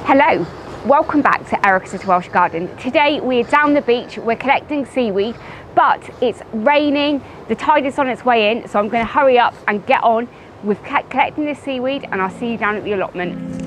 Hello, welcome back to Erica's Welsh Garden. Today we're down the beach, we're collecting seaweed, but it's raining, the tide is on its way in, so I'm going to hurry up and get on with collecting this seaweed, and I'll see you down at the allotment.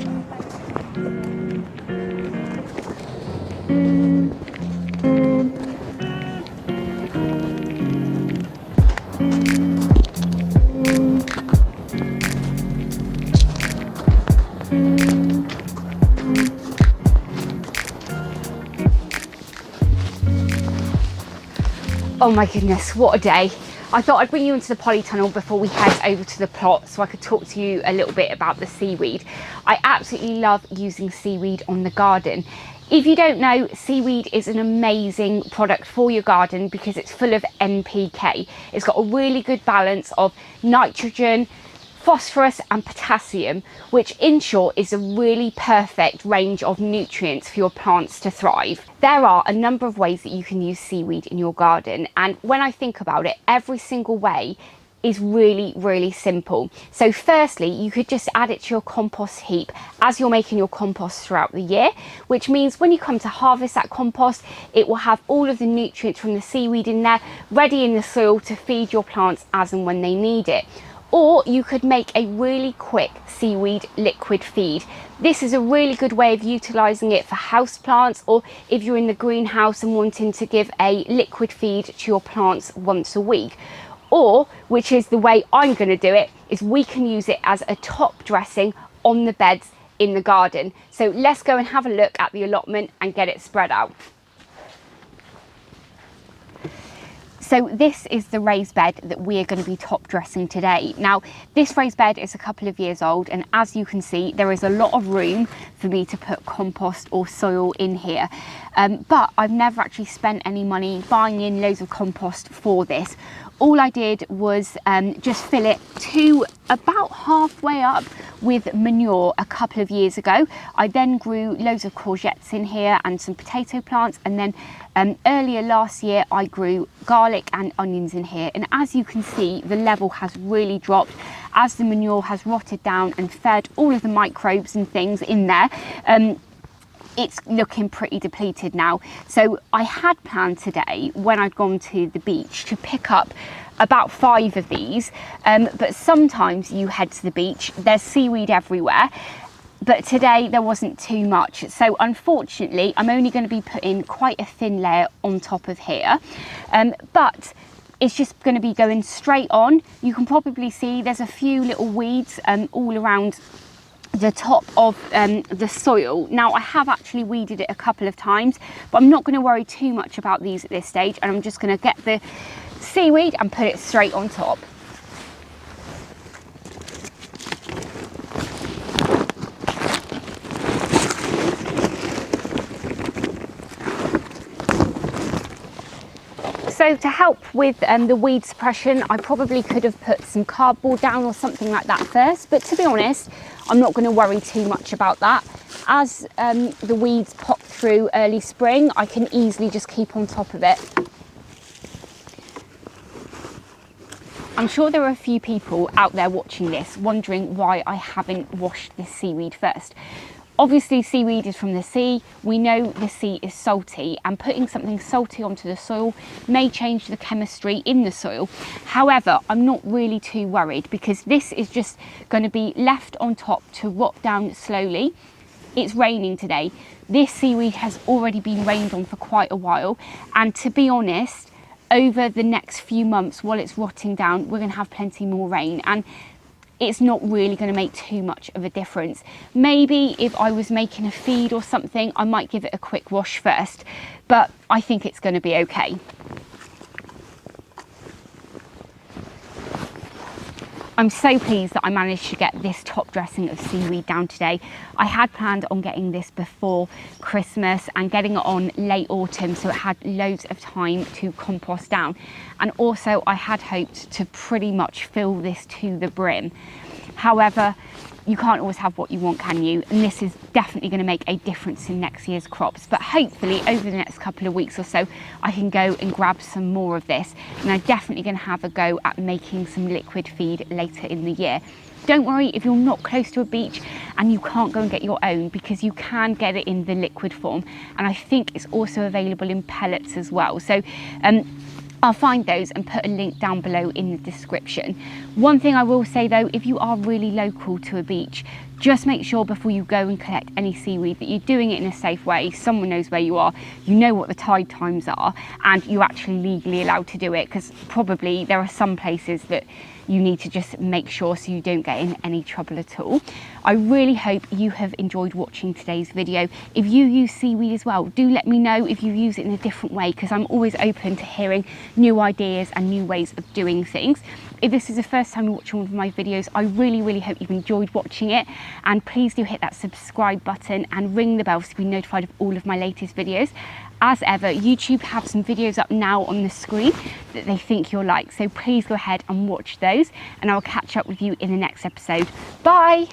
Oh my goodness, what a day. I thought I'd bring you into the polytunnel before we head over to the plot so I could talk to you a little bit about the seaweed. I absolutely love using seaweed on the garden. If you don't know, seaweed is an amazing product for your garden because it's full of NPK. It's got a really good balance of nitrogen, phosphorus and potassium, which in short is a really perfect range of nutrients for your plants to thrive. There are a number of ways that you can use seaweed in your garden, and when I think about it, every single way is really simple. So firstly, you could just add it to your compost heap as you're making your compost throughout the year, which means when you come to harvest that compost, it will have all of the nutrients from the seaweed in there, ready in the soil to feed your plants as and when they need it. Or you could make a really quick seaweed liquid feed. This is a really good way of utilising it for house plants, or if you're in the greenhouse and wanting to give a liquid feed to your plants once a week. Or, which is the way I'm going to do it, is we can use it as a top dressing on the beds in the garden. So let's go and have a look at the allotment and get it spread out. So this is the raised bed that we are going to be top dressing today. Now, this raised bed is a couple of years old, and as you can see, there is a lot of room for me to put compost or soil in here. But I've never actually spent any money buying in loads of compost for this. All I did was just fill it to about halfway up with manure a couple of years ago. I then grew loads of courgettes in here and some potato plants, and then earlier last year I grew garlic and onions in here, and as you can see, the level has really dropped as the manure has rotted down and fed all of the microbes and things in there. It's looking pretty depleted now. So I had planned today, when I'd gone to the beach, to pick up about 5 of these, but sometimes you head to the beach, there's seaweed everywhere, but today there wasn't too much. So unfortunately, I'm only going to be putting quite a thin layer on top of here, but it's just going to be going straight on. You can probably see there's a few little weeds all around the top of the soil. Now, I have actually weeded it a couple of times, but I'm not going to worry too much about these at this stage, and I'm just going to get the seaweed and put it straight on top. So to help with the weed suppression, I probably could have put some cardboard down or something like that first, but to be honest, I'm not going to worry too much about that. As the weeds pop through early spring, I can easily just keep on top of it. I'm sure there are a few people out there watching this wondering why I haven't washed this seaweed first. Obviously, seaweed is from the sea. We know the sea is salty, and putting something salty onto the soil may change the chemistry in the soil. However, I'm not really too worried because this is just going to be left on top to rot down slowly. It's raining today. This seaweed has already been rained on for quite a while, and to be honest, over the next few months while it's rotting down, we're going to have plenty more rain, and it's not really going to make too much of a difference. Maybe if I was making a feed or something, I might give it a quick wash first, but I think it's going to be okay. I'm so pleased that I managed to get this top dressing of seaweed down today. I had planned on getting this before Christmas and getting it on late autumn, so it had loads of time to compost down. And also I had hoped to pretty much fill this to the brim. However, you can't always have what you want, can you? And this is definitely going to make a difference in next year's crops. But hopefully over the next couple of weeks or so, I can go and grab some more of this. And I'm definitely going to have a go at making some liquid feed later in the year. Don't worry if you're not close to a beach and you can't go and get your own, because you can get it in the liquid form. And I think it's also available in pellets as well. So I'll find those and put a link down below in the description. One thing I will say though, if you are really local to a beach, just make sure before you go and collect any seaweed that you're doing it in a safe way. Someone knows where you are, you know what the tide times are, and you're actually legally allowed to do it, because probably there are some places that you need to just make sure so you don't get in any trouble at all. I really hope you have enjoyed watching today's video. If you use seaweed as well, do let me know if you use it in a different way, because I'm always open to hearing new ideas and new ways of doing things. If this is the first time you're watching one of my videos, I really hope you've enjoyed watching it, and please do hit that subscribe button and ring the bell to be notified of all of my latest videos. As ever, YouTube have some videos up now on the screen that they think you'll like, so please go ahead and watch those, and I'll catch up with you in the next episode. Bye!